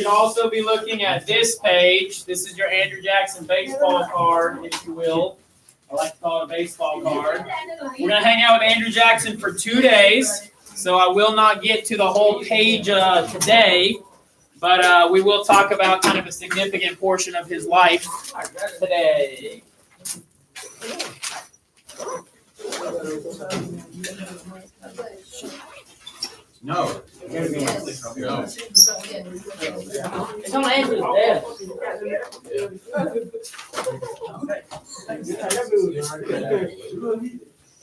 should also be looking at this page. This is your Andrew Jackson baseball card, if you will. I like to call it a baseball card. We're going to hang out with Andrew Jackson for 2 days, so I will not get to the whole page today, but we will talk about kind of a significant portion of his life today. No. It's on Andrew's desk.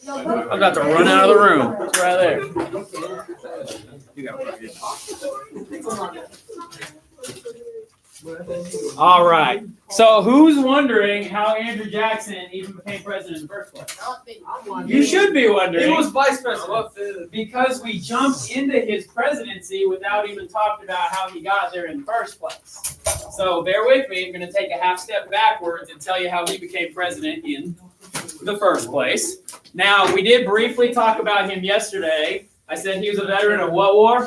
I'm about to run out of the room. It's right there. You got All right. So who's wondering how Andrew Jackson even became president in the first place? You should be wondering. He was vice president. Because we jumped into his presidency without even talking about how he got there in the first place. So bear with me. I'm going to take a half step backwards and tell you how he became president in the first place. Now, we did briefly talk about him yesterday. I said he was a veteran of what war?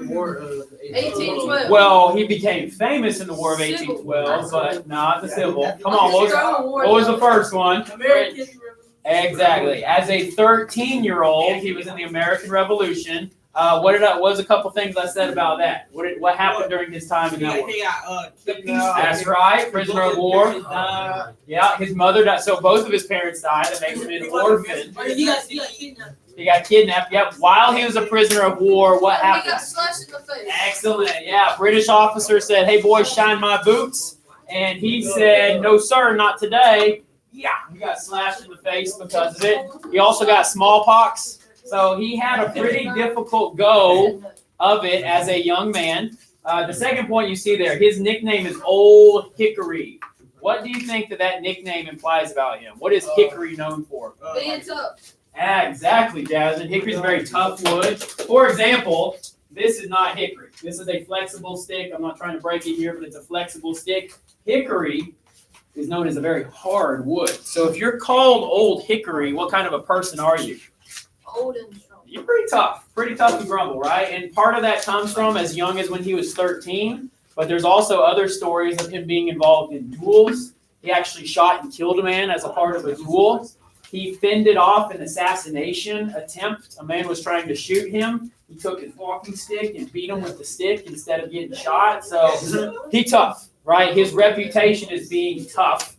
War of 1812. Well, he became famous in the War of 1812, but not the Civil. Come on, what was the first one? American Exactly. As a 13-year-old, he was in the American Revolution. What was a couple things I said about that? What happened during his time in that war? He got kidnapped. That's right, prisoner of war. Yeah, his mother died. So both of his parents died. That makes him an orphan. He got kidnapped. He got kidnapped. Yep. While he was a prisoner of war, what He happened? got slashed in the face. Excellent. Yeah. British officer said, "Hey, boys, shine my boots." And he said, "No, sir, not today." Yeah. He got slashed in the face because of it. He also got smallpox. So he had a pretty difficult go of it as a young man. The second point you see there, his nickname is Old Hickory. What do you think that nickname implies about him? What is Hickory known for? Being tough. Exactly, Jasmine. Hickory is a very tough wood. For example, this is not hickory. This is a flexible stick. I'm not trying to break it here, but it's a flexible stick. Hickory is known as a very hard wood. So if you're called Old Hickory, what kind of a person are you? Old and strong. You're pretty tough to grumble, right? And part of that comes from as young as when he was 13, but there's also other stories of him being involved in duels. He actually shot and killed a man as a part of a duel. He fended off an assassination attempt. A man was trying to shoot him. He took his walking stick and beat him with the stick instead of getting shot. So he tough, right? His reputation is being tough.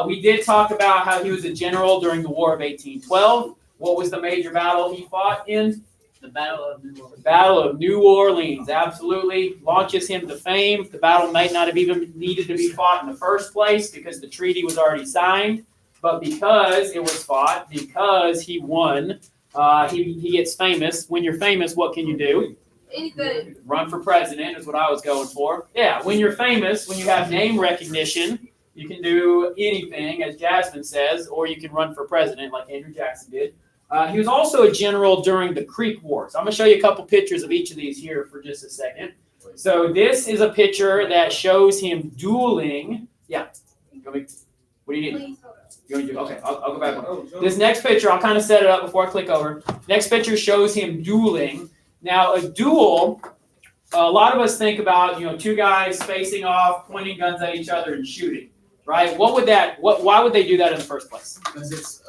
We did talk about how he was a general during the War of 1812. What was the major battle he fought in? The Battle of New Orleans. The Battle of New Orleans, absolutely. Launches him to fame. The battle might not have even needed to be fought in the first place because the treaty was already signed. But because it was fought, because he won, he gets famous. When you're famous, what can you do? Anything. Run for president is what I was going for. Yeah, when you're famous, when you have name recognition, you can do anything, as Jasmine says, or you can run for president like Andrew Jackson did. He was also a general during the Creek War. So I'm going to show you a couple pictures of each of these here for just a second. So this is a picture that shows him dueling. Yeah. What do you need? You want me to do? Okay, I'll go back one. This next picture, I'll kind of set it up before I click over. Next picture shows him dueling. Now, a duel, a lot of us think about, two guys facing off, pointing guns at each other and shooting, right? Why would they do that in the first place? Because it's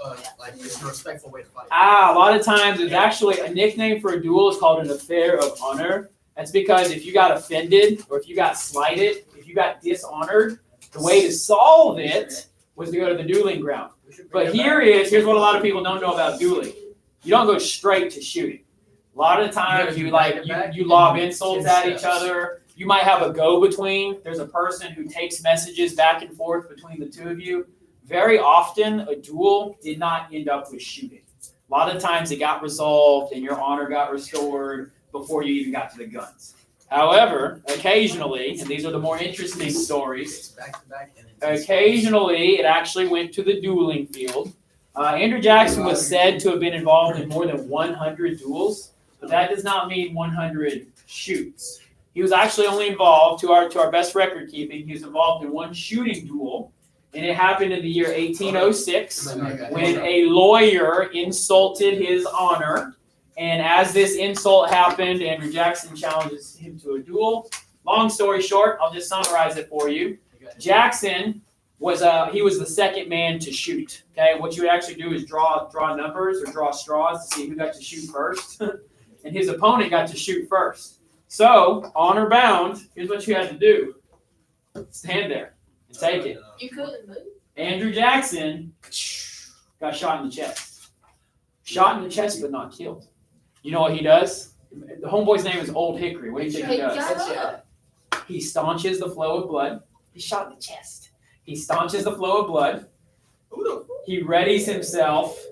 it's a respectful way to fight. A lot of times it's actually a nickname for a duel is called an affair of honor. That's because if you got offended or if you got slighted, if you got dishonored, the way to solve it was to go to the dueling ground. But here's what a lot of people don't know about dueling. You don't go straight to shooting. A lot of times you lob insults at each other. You might have a go-between. There's a person who takes messages back and forth between the two of you. Very often, a duel did not end up with shooting. A lot of times it got resolved and your honor got restored before you even got to the guns. However, occasionally, and these are the more interesting stories, occasionally it actually went to the dueling field. Andrew Jackson was said to have been involved in more than 100 duels, but that does not mean 100 shoots. He was actually only involved, to our best record keeping, he was involved in one shooting duel, and it happened in the year 1806 when a lawyer insulted his honor, And as this insult happened, Andrew Jackson challenges him to a duel. Long story short, I'll just summarize it for you. Jackson was the second man to shoot. Okay, what you would actually do is draw numbers or draw straws to see who got to shoot first, and his opponent got to shoot first. So, honor bound, here's what you had to do: stand there and take it. You couldn't move. Andrew Jackson got shot in the chest. Shot in the chest, but not killed. You know what he does? The homeboy's name is Old Hickory. What do you think he Hey, does? shut up. He staunches the flow of blood. He's shot in the chest. He staunches the flow of blood. He readies himself.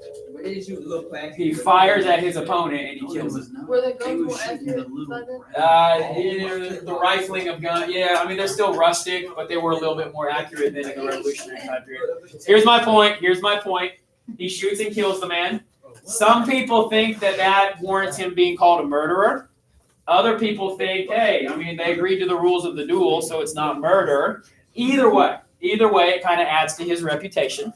He fires at his opponent and he kills him. Were the guns more accurate by then? The rifling of guns, yeah, I mean, they're still rustic, but they were a little bit more accurate than in the Revolutionary time period. Here's my point. He shoots and kills the man. Some people think that warrants him being called a murderer. Other people think, hey, I mean, they agreed to the rules of the duel, so it's not murder. Either way, it kind of adds to his reputation.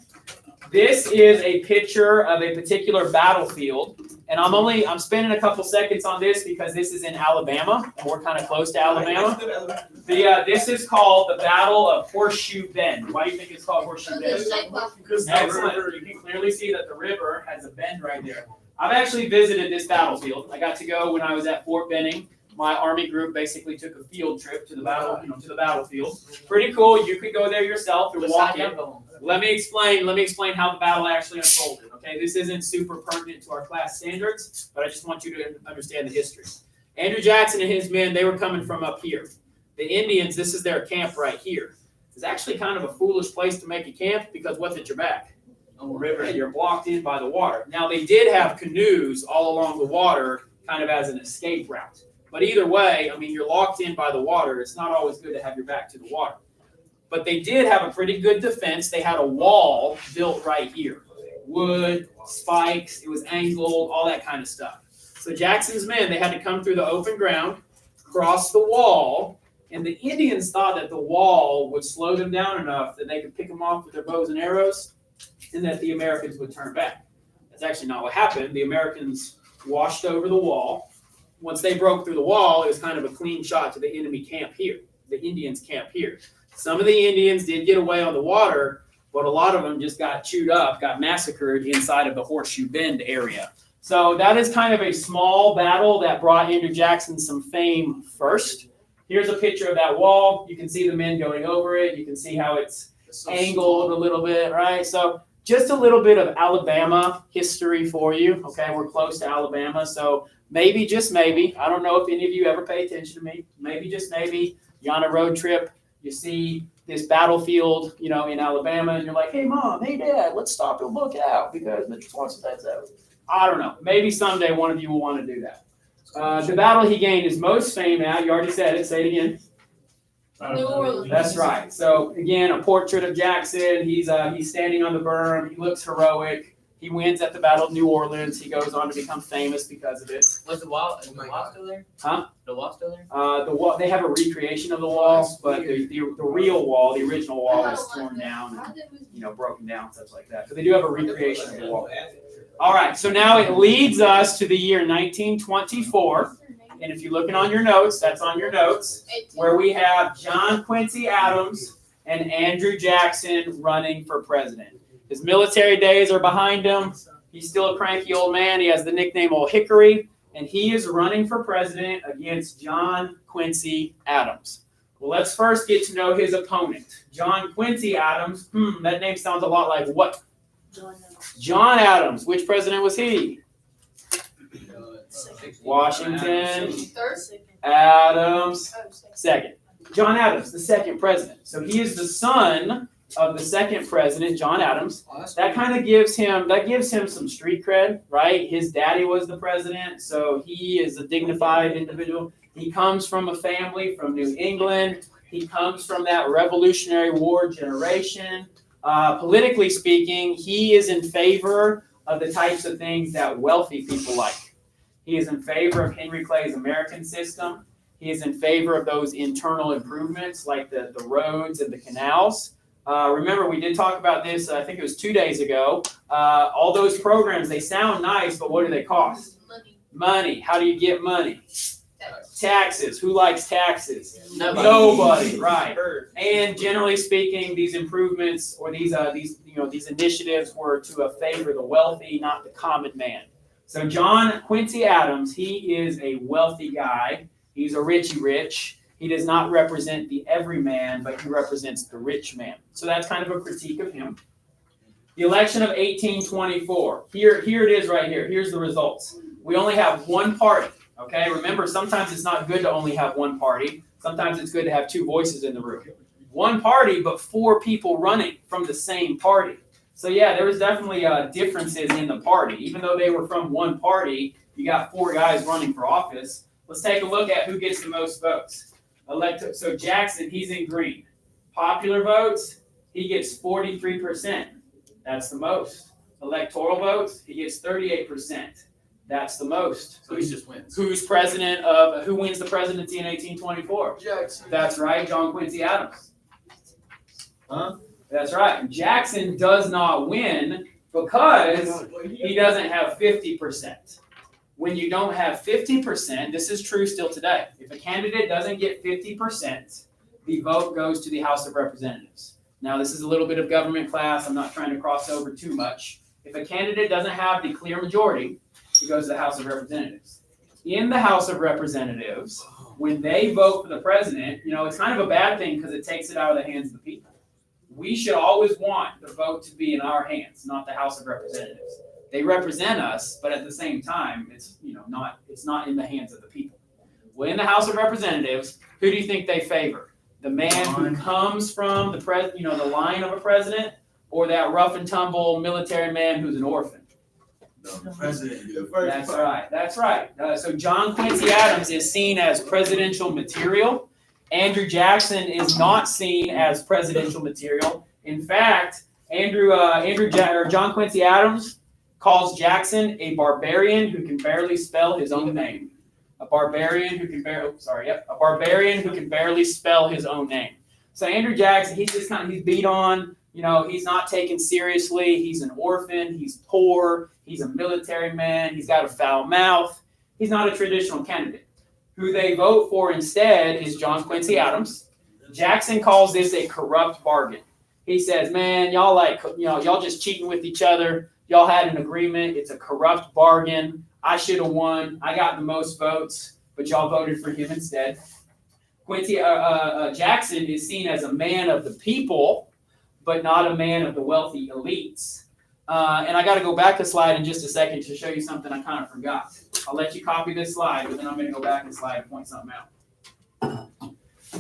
This is a picture of a particular battlefield, and I'm spending a couple seconds on this because this is in Alabama, and we're kind of close to Alabama. This is called the Battle of Horseshoe Bend. Why do you think it's called Horseshoe Bend? Excellent. You can clearly see that the river has a bend right there. I've actually visited this battlefield. I got to go when I was at Fort Benning. My Army group basically took a field trip to the battlefield. Pretty cool. You could go there yourself and walk it. Let me explain how the battle actually unfolded. Okay, this isn't super pertinent to our class standards, but I just want you to understand the history. Andrew Jackson and his men, they were coming from up here. The Indians, this is their camp right here. It's actually kind of a foolish place to make a camp because what's at your back? A river. And you're blocked in by the water. Now, they did have canoes all along the water kind of as an escape route. But either way, I mean, you're locked in by the water. It's not always good to have your back to the water. But they did have a pretty good defense. They had a wall built right here. Wood, spikes, it was angled, all that kind of stuff. So Jackson's men, they had to come through the open ground, cross the wall, and the Indians thought that the wall would slow them down enough that they could pick them off with their bows and arrows, and that the Americans would turn back. That's actually not what happened. The Americans washed over the wall. Once they broke through the wall, it was kind of a clean shot to the enemy camp here, the Indians' camp here. Some of the Indians did get away on the water, but a lot of them just got chewed up, got massacred inside of the Horseshoe Bend area. So that is kind of a small battle that brought Andrew Jackson some fame first. Here's a picture of that wall. You can see the men going over it. You can see how it's angled a little bit, right? So just a little bit of Alabama history for you. Okay, we're close to Alabama, so maybe, just maybe, I don't know if any of you ever pay attention to me, maybe, just maybe, you're on a road trip, you see this battlefield, in Alabama, and you're like, hey, Mom, hey, Dad, let's stop and look out because Mr. Swanson said so. I don't know. Maybe someday one of you will want to do that. The battle he gained his most fame at, you already said it, say it again. New Orleans. That's right. So, again, a portrait of Jackson. He's standing on the berm. He looks heroic. He wins at the Battle of New Orleans. He goes on to become famous because of it. Was the wall still there? Huh? The wall still there? The wall. They have a recreation of the wall, but the real wall, the original wall, is torn down and broken down, stuff like that. But they do have a recreation of the wall. All right. So now it leads us to the year 1924, and if you're looking on your notes, that's on your notes, where we have John Quincy Adams and Andrew Jackson running for president. His military days are behind him. He's still a cranky old man. He has the nickname Old Hickory, and he is running for president against John Quincy Adams. Well, let's first get to know his opponent. John Quincy Adams, that name sounds a lot like what? John Adams. Which president was he? Washington. Adams. Second. John Adams, the second president. So he is the son of the second president, John Adams. That kind of gives him some street cred, right? His daddy was the president, so he is a dignified individual. He comes from a family from New England. He comes from that Revolutionary War generation. Politically speaking, he is in favor of the types of things that wealthy people like. He is in favor of Henry Clay's American system. He is in favor of those internal improvements like the roads and the canals. Remember, we did talk about this, I think it was 2 days ago. All those programs, they sound nice, but what do they cost? Money. How do you get money? Taxes. Who likes taxes? Nobody. Nobody, right? And generally speaking, these improvements or these initiatives were to favor the wealthy, not the common man. So John Quincy Adams, he is a wealthy guy. He's a richy rich. He does not represent the everyman, but he represents the rich man. So that's kind of a critique of him. The election of 1824. Here it is right here. Here's the results. We only have one party. Okay, remember, sometimes it's not good to only have one party. Sometimes it's good to have two voices in the room. One party, but four people running from the same party. So yeah, there was definitely differences in the party. Even though they were from one party, you got four guys running for office. Let's take a look at who gets the most votes. So Jackson, he's in green. Popular votes, he gets 43%. That's the most. Electoral votes, he gets 38%. That's the most. So he just wins. Who wins the presidency in 1824? Jackson. That's right, John Quincy Adams. Huh? That's right. Jackson does not win because he doesn't have 50%. When you don't have 50%, this is true still today. If a candidate doesn't get 50%, the vote goes to the House of Representatives. Now, this is a little bit of government class. I'm not trying to cross over too much. If a candidate doesn't have the clear majority, it goes to the House of Representatives. In the House of Representatives, when they vote for the president, it's kind of a bad thing because it takes it out of the hands of the people. We should always want the vote to be in our hands, not the House of Representatives. They represent us, but at the same time, it's not in the hands of the people. Well, in the House of Representatives, who do you think they favor? The man who comes from the line of a president, or that rough and tumble military man who's an orphan? The president. That's right. So John Quincy Adams is seen as presidential material. Andrew Jackson is not seen as presidential material. In fact, John Quincy Adams calls Jackson a barbarian who can barely spell his own name. A barbarian who can barely spell his own name. So Andrew Jackson, he's beat on. He's not taken seriously. He's an orphan. He's poor. He's a military man. He's got a foul mouth. He's not a traditional candidate. Who they vote for instead is John Quincy Adams. Jackson calls this a corrupt bargain. He says, man, y'all just cheating with each other. Y'all had an agreement. It's a corrupt bargain. I should have won. I got the most votes, but y'all voted for him instead. Jackson is seen as a man of the people, but not a man of the wealthy elites. And I got to go back a slide in just a second to show you something I kind of forgot. I'll let you copy this slide, but then I'm going to go back a slide and point something out.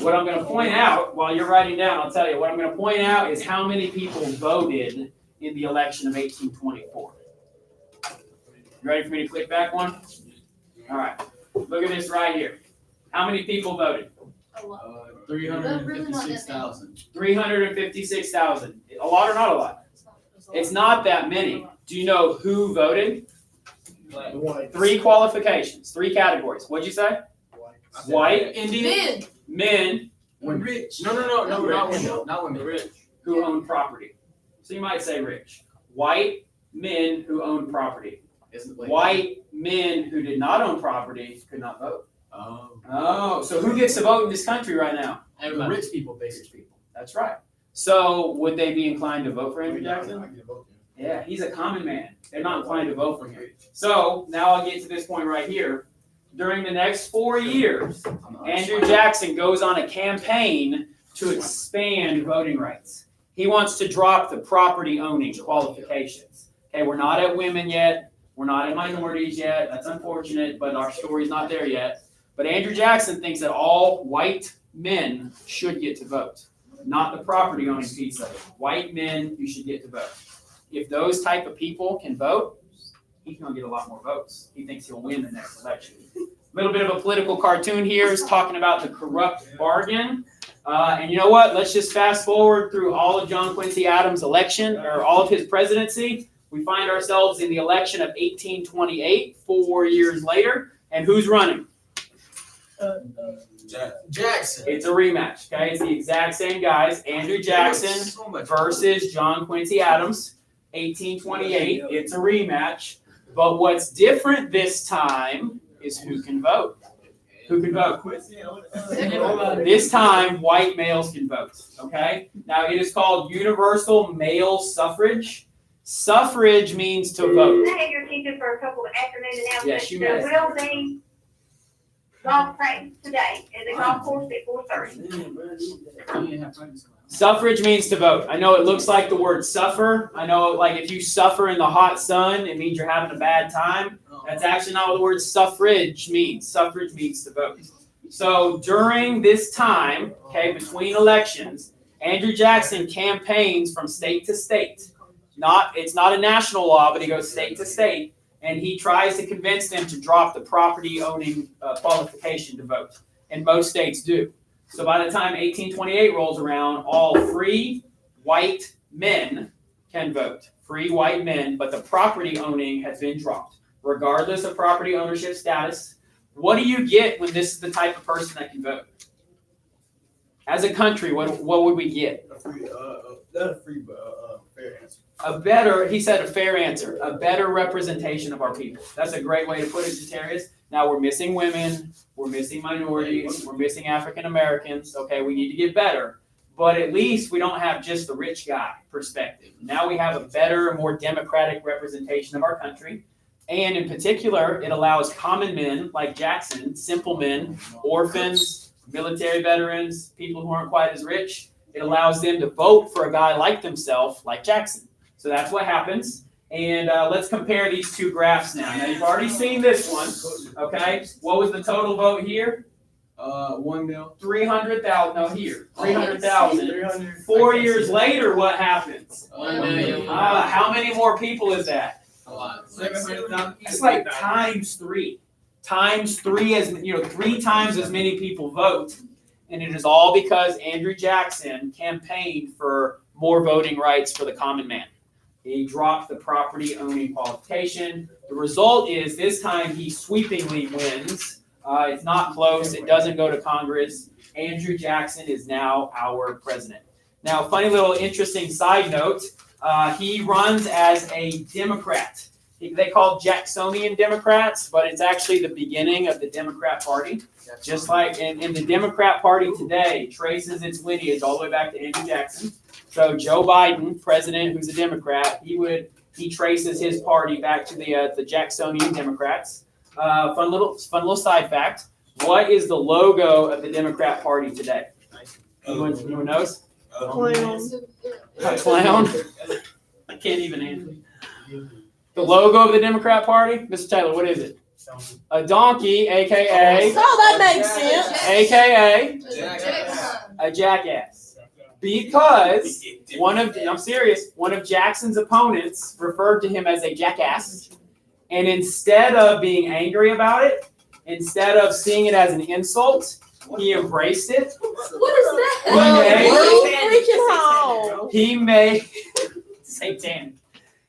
What I'm going to point out, while you're writing down, I'll tell you, what I'm going to point out is how many people voted in the election of 1824. You ready for me to click back one? All right. Look at this right here. How many people voted? 356,000. 356,000. A lot or not a lot? It's not that many. Do you know who voted? Three qualifications, three categories. What'd you say? White, Indian, men, Rich. No, not women. Not women. Rich. Who own property. So you might say rich. White men who own property. White men who did not own property could not vote. Oh, so who gets to vote in this country right now? The rich people, basically. That's right. So would they be inclined to vote for Andrew Jackson? Yeah, he's a common man. They're not inclined to vote for him. So now I'll get to this point right here. During the next 4 years, Andrew Jackson goes on a campaign to expand voting rights. He wants to drop the property owning qualifications. Okay, we're not at women yet. We're not at minorities yet. That's unfortunate, but our story's not there yet. But Andrew Jackson thinks that all white men should get to vote, not the property owning piece of it. White men, you should get to vote. If those type of people can vote, he's going to get a lot more votes. He thinks he'll win the next election. A little bit of a political cartoon here is talking about the corrupt bargain. And you know what? Let's just fast forward through all of John Quincy Adams' election, or all of his presidency. We find ourselves in the election of 1828, 4 years later. And who's running? Jackson. It's a rematch, okay? It's the exact same guys. Andrew Jackson versus John Quincy Adams. 1828. It's a rematch. But what's different this time is who can vote. Who can vote? This time, white males can vote. Okay? Now, it is called universal male suffrage. Suffrage means to vote. Can I have your attention for a couple of afternoon announcements? Yes, you may. There will be golf practice today at the golf course at 4:30. Suffrage means to vote. I know it looks like the word suffer. I know, like, if you suffer in the hot sun, it means you're having a bad time. That's actually not what the word suffrage means. Suffrage means to vote. So during this time, okay, between elections, Andrew Jackson campaigns from state to state. It's not a national law, but he goes state to state, and he tries to convince them to drop the property owning qualification to vote. And most states do. So by the time 1828 rolls around, all free white men can vote. Free white men, but the property owning has been dropped. Regardless of property ownership status, what do you get when this is the type of person that can vote? As a country, what would we get? Fair answer. He said a fair answer, a better representation of our people. That's a great way to put it, Jatarius. Now we're missing women, we're missing minorities, we're missing African Americans. Okay, we need to get better. But at least we don't have just the rich guy perspective. Now we have a better, more democratic representation of our country. And in particular, it allows common men like Jackson, simple men, orphans, military veterans, people who aren't quite as rich. It allows them to vote for a guy like themselves, like Jackson. So that's what happens. And let's compare these two graphs now. Now, you've already seen this one, okay? What was the total vote here? 1 mil. 300,000. No, here. 300,000. 4 years later, what happens? 1 million. How many more people is that? A lot. It's like times 3. Times 3 as 3 times as many people vote. And it is all because Andrew Jackson campaigned for more voting rights for the common man. He dropped the property owning qualification. The result is this time he sweepingly wins. It's not close. It doesn't go to Congress. Andrew Jackson is now our president. Now, funny little interesting side note. He runs as a Democrat. They call Jacksonian Democrats, but it's actually the beginning of the Democrat Party. Just like in the Democrat Party today traces its lineage all the way back to Andrew Jackson. So Joe Biden, president, who's a Democrat, he traces his party back to the Jacksonian Democrats. Fun little side fact. What is the logo of the Democrat Party today? Anyone knows? A clown? I can't even answer. The logo of the Democrat Party? Mr. Taylor, what is it? A donkey, aka. Oh, that makes sense. AKA a jackass. Because I'm serious, one of Jackson's opponents referred to him as a jackass. And instead of being angry about it, instead of seeing it as an insult, he embraced it. What is that? He made satanic.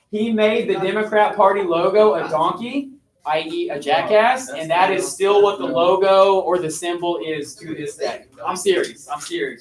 He made the Democrat Party logo a donkey, i.e. a jackass, and that is still what the logo or the symbol is to this day. I'm serious,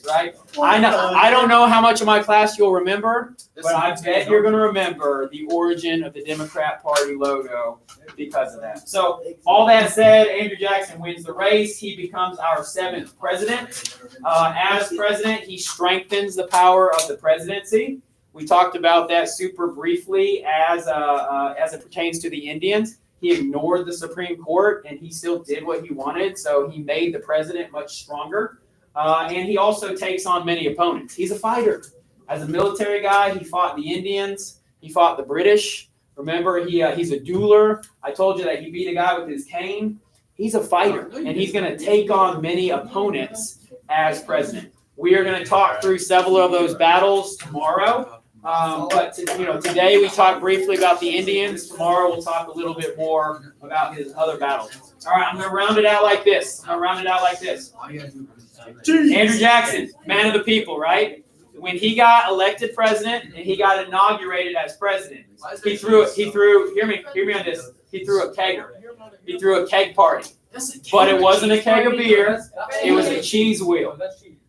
right? I don't know how much of my class you'll remember, but I bet you're going to remember the origin of the Democrat Party logo because of that. So, all that said, Andrew Jackson wins the race. He becomes our 7th president. As president, he strengthens the power of the presidency. We talked about that super briefly as it pertains to the Indians. He ignored the Supreme Court, and he still did what he wanted, so he made the president much stronger. And he also takes on many opponents. He's a fighter. As a military guy, he fought the Indians. He fought the British. Remember, he's a dueler. I told you that he beat a guy with his cane. He's a fighter, and he's going to take on many opponents as president. We are going to talk through several of those battles tomorrow. But today we talked briefly about the Indians. Tomorrow we'll talk a little bit more about his other battles. All right, I'm going to round it out like this. Andrew Jackson, man of the people, right? When he got elected president and he got inaugurated as president, he threw hear me on this. He threw a kegger. He threw a keg party. But it wasn't a keg of beer. It was a cheese wheel.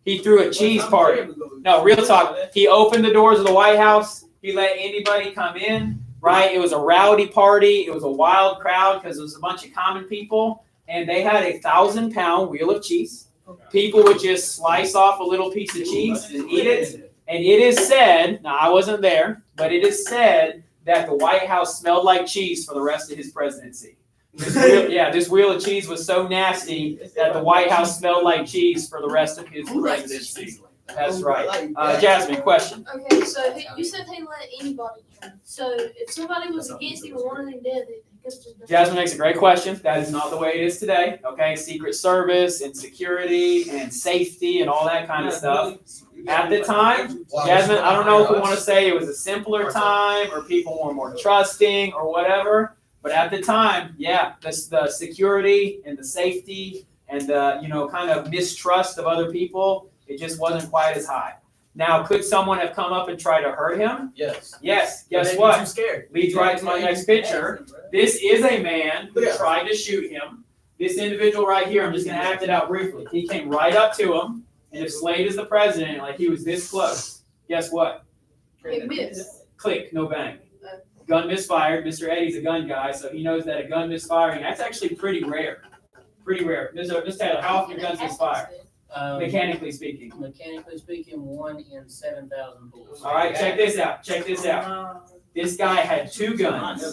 He threw a cheese party. No, real talk. He opened the doors of the White House. He let anybody come in. right? It was a rowdy party. It was a wild crowd because it was a bunch of common people, and they had a 1,000-pound wheel of cheese. People would just slice off a little piece of cheese and eat it. And it is said, now I wasn't there, but it is said that the White House smelled like cheese for the rest of his presidency. This wheel of cheese was so nasty that the White House smelled like cheese for the rest of his presidency. That's right. Jasmine, question. Okay, so you said they let anybody in. So if somebody was against him or wanted him dead, they could have just done Jasmine makes a great question. That is not the way it is today. Okay, Secret Service and security and safety and all that kind of stuff. At the time, Jasmine, I don't know if we want to say it was a simpler time or people were more trusting or whatever. But at the time, yeah, the security and the safety and the kind of mistrust of other people, it just wasn't quite as high. Now, could someone have come up and tried to hurt him? Yes. Yes. Guess Too what? scared. Leads right to my next picture. This is a man who tried to shoot him. This individual right here, I'm just going to act it out briefly. He came right up to him, and if Slade is the president, like he was this close, guess what? It missed. Click, no bang. Gun misfired. Mr. Eddie's a gun guy, so he knows that a gun misfiring, that's actually pretty rare. Pretty rare. Mr. Taylor, how often your guns misfire? Mechanically speaking. Mechanically speaking, 1 in 7,000 bullets. All right, check this out. Check this out. This guy had 2 guns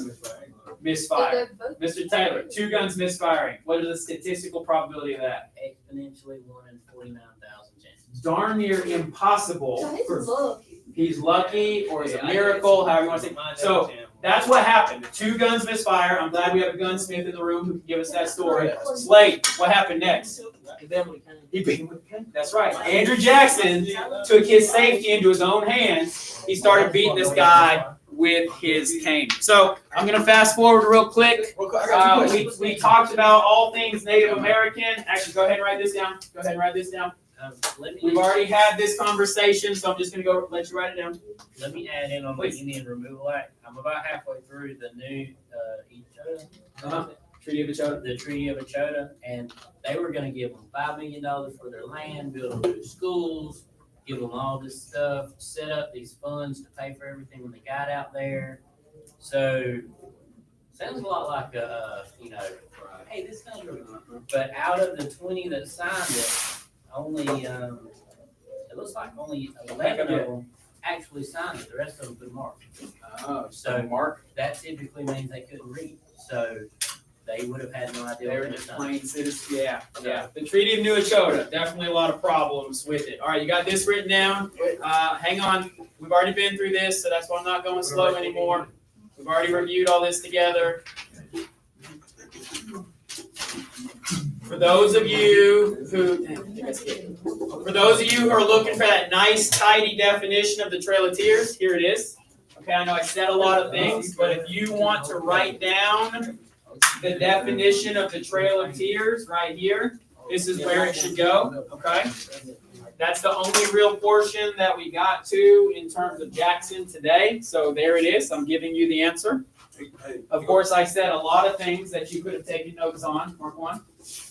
misfire. Mr. Taylor, 2 guns misfiring. What is the statistical probability of that? Exponentially 1 in 49,000 chances. Darn near impossible. So he's lucky. He's lucky, or it's a miracle, however you want to say. So that's what happened. 2 guns misfire. I'm glad we have a gunsmith in the room who can give us that story. Slade, what happened next? He beat him with a cane. That's right. Andrew Jackson took his safety into his own hands. He started beating this guy with his cane. So I'm going to fast forward real quick. We talked about all things Native American. Actually, go ahead and write this down. Go ahead and write this down. We've already had this conversation, so I'm just going to go let you write it down. Let me add in on the Indian Removal Act. I'm about halfway through the new Treaty of Echota. The Treaty of Echota, and they were going to give them $5 million for their land, build them new schools, give them all this stuff, set up these funds to pay for everything when they got out there. So sounds a lot like hey, this sounds really good. But out of the 20 that signed it, only it looks like only 11 of them actually signed it. The rest of them could mark. So Mark. that typically means they couldn't read. So they would have had no idea. They were just plain citizens. Yeah. The Treaty of New Echota, definitely a lot of problems with it. All right, you got this written down. Hang on. We've already been through this, so that's why I'm not going slow anymore. We've already reviewed all this together. For those of you who are looking for that nice, tidy definition of the Trail of Tears, here it is. Okay, I know I said a lot of things, but if you want to write down the definition of the Trail of Tears right here, this is where it should go, okay? That's the only real portion that we got to in terms of Jackson today. So there it is. I'm giving you the answer. Of course, I said a lot of things that you could have taken notes on. Mark 1.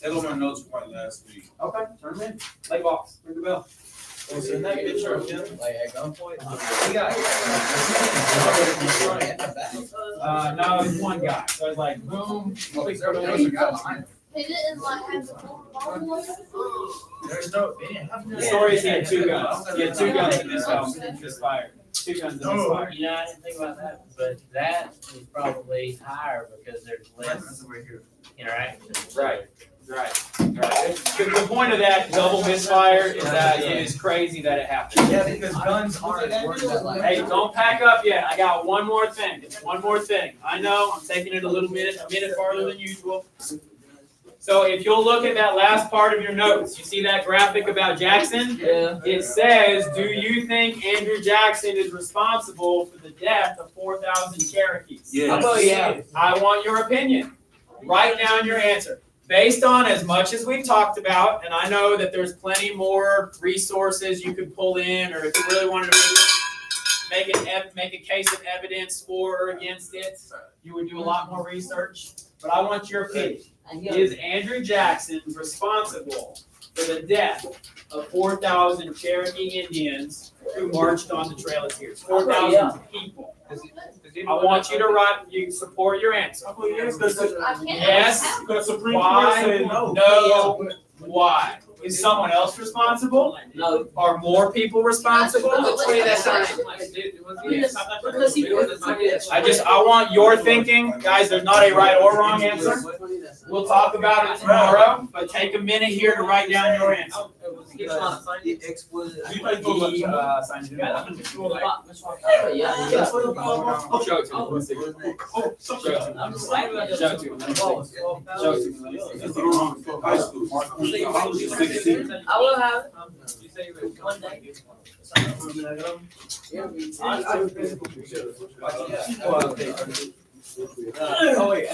That was my notes for last week. Okay, turn them in. Play box. Ring the bell. In that picture of him, like at gunpoint, No, it's one guy. So it's like, boom. They didn't have the ball. There's no. They didn't have The story is he had 2 guns. He had 2 guns in this house. Misfired. 2 guns in this fire. You know, I didn't think about that, but that is probably higher because there's less interaction. Right. The point of that double misfire is that it is crazy that it happened. Yeah, because guns aren't worth Hey, don't pack up yet. I got one more thing. One more thing. I know I'm taking it a minute farther than usual. So if you'll look at that last part of your notes, you see that graphic about Jackson? Yeah. It says, do you think Andrew Jackson is responsible for the death of 4,000 Cherokees? Yes. Oh, yeah. I want your opinion. Write down your answer. Based on as much as we've talked about, and I know that there's plenty more resources you could pull in, or if you really wanted to make a case of evidence for or against it, you would do a lot more research. But I want your opinion. Is Andrew Jackson responsible for the death of 4,000 Cherokee Indians who marched on the Trail of Tears. 4,000 people. I want you to support your answer. I can't. Yes. Because Supreme Court Why? said no. No. Why? Is someone else responsible? No. Are more people responsible? I want your thinking, guys, there's not a right or wrong answer. We'll talk about it tomorrow, but take a minute here to write down your answer. You play football? He, signed it out. Oh, Show it to me. Let me see. oh, Show it to me. I'm just saying about Show it to me. Let me see. Show it to me. Let me see. High school. I will have it. One day. Oh, wait.